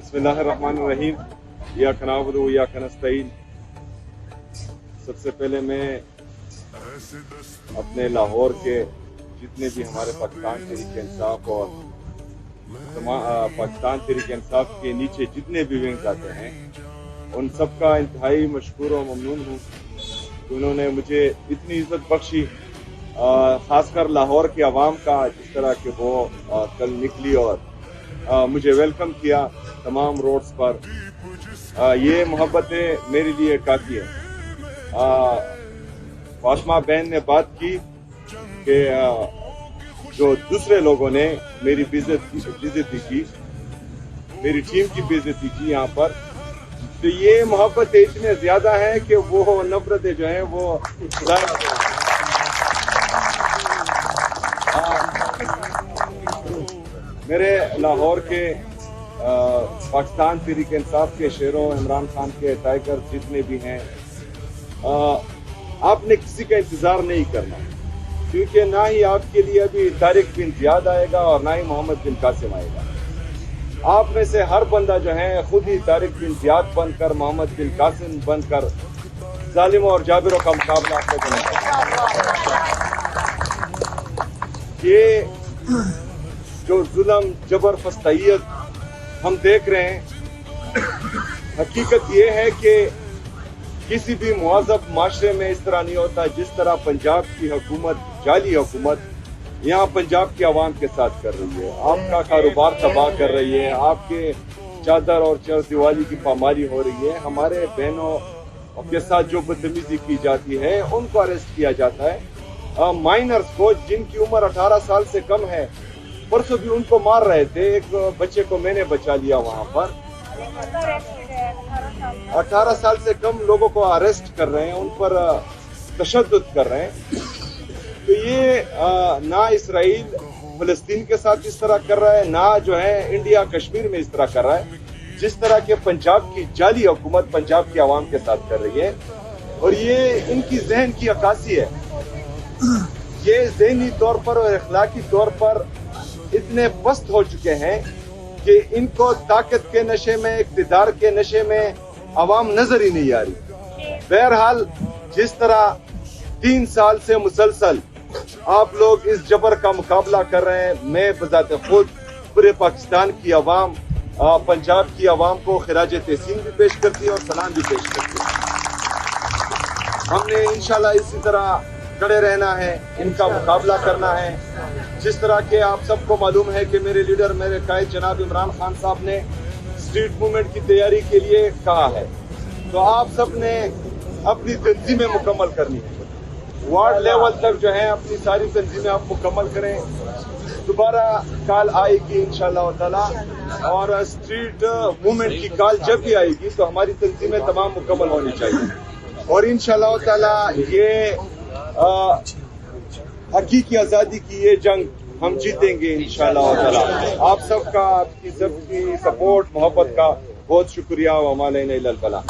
बिस्मिल्लाहिर्रहमानिर्रहीम इय्याक नअबुदु व इय्याक नस्तईन। सबसे पहले मैं अपने लाहौर के जितने भी हमारे पाकिस्तान तहरीक इंसाफ और पाकिस्तान तहरीक इंसाफ के नीचे जितने भी विंग्स आते हैं उन सब का इंतहाई मशकूर और ममनून हूँ कि उन्होंने मुझे इतनी इज्जत बख्शी, खासकर लाहौर के अवाम का जिस तरह के वो कल निकली और मुझे वेलकम किया तमाम रोड्स पर। ये मोहब्बतें मेरे लिए काफ़ी है। फातिमा बहन ने बात की कि जो दूसरे लोगों ने मेरी बेइज्जती की, मेरी टीम की बेइज्जती की यहाँ पर, तो ये मोहब्बतें इतने ज़्यादा हैं कि वो नफरतें जो हैं वो मेरे लाहौर के पाकिस्तान तहरीक इंसाफ के शेरों, इमरान खान के टाइगर जितने भी हैं, आपने किसी का इंतज़ार नहीं करना, क्योंकि ना ही आपके लिए अभी तारिक बिन ज़ियाद आएगा और ना ही मोहम्मद बिन कासिम आएगा। आप में से हर बंदा जो है खुद ही तारिक बिन ज़ियाद बनकर, मोहम्मद बिन कासिम बनकर जालिमों और जाबिरों का मुकाबला आपको करना। ये जो जुल्म, जबर, फस्तैयत हम देख रहे हैं, हकीकत ये है कि किसी भी मुअज़्ज़ब माशरे में इस तरह नहीं होता जिस तरह पंजाब की हुकूमत, जाली हुकूमत यहाँ पंजाब की आवाम के साथ कर रही है। आपका कारोबार तबाह कर रही है, आपके चादर और चर दिवाली की पामारी हो रही है, हमारे बहनों के साथ जो बदतमीजी की जाती है उनको अरेस्ट किया जाता है। माइनर्स को जिनकी उम्र 18 साल से कम है, परसों भी उनको मार रहे थे। एक बच्चे को मैंने बचा लिया वहाँ पर। 18 साल से कम लोगों को अरेस्ट कर रहे हैं, उन पर तशद्दुद कर रहे हैं। तो ये ना इसराइल फलस्तीन के साथ इस तरह कर रहा है, ना जो है इंडिया कश्मीर में इस तरह कर रहा है जिस तरह के पंजाब की जाली हुकूमत पंजाब की आवाम के साथ कर रही है। और ये इनकी जहन की अक्कासी है। ये ज़हनी तौर पर और अखलाकी तौर पर इतने पस्त हो चुके हैं कि इनको ताकत के नशे में, इक़्तिदार के नशे में आवाम नजर ही नहीं आ रही। बहरहाल जिस तरह 3 साल से मुसलसल आप लोग इस जबर का मुकाबला कर रहे हैं, मैं बजाते खुद पूरे पाकिस्तान की आवाम, पंजाब की आवाम को खिराज तहसीन भी पेश करती है और सलाम भी पेश करती है। हमने इंशाल्लाह इसी तरह खड़े रहना है, इनका मुकाबला करना है। जिस तरह के आप सबको मालूम है कि मेरे लीडर, मेरे कायद जनाब इमरान खान साहब ने स्ट्रीट मूवमेंट की तैयारी के लिए कहा है, तो आप सब ने अपनी तंजीमें मुकम्मल करनी है। वार्ड लेवल तक जो है अपनी सारी तंजीमें आप मुकम्मल करें। दोबारा कॉल आएगी इंशाल्लाह ताला, और स्ट्रीट मूवमेंट की कॉल जब भी आएगी तो हमारी तंजीमें तमाम मुकम्मल होनी चाहिए। और इंशाल्लाह ताला ये हकीकी आज़ादी की ये जंग हम जीतेंगे इंशाल्लाह ताला। आप सबका, आपकी सबकी सपोर्ट, मोहब्बत का बहुत शुक्रिया। व मा अलैना इल्लल बलाग।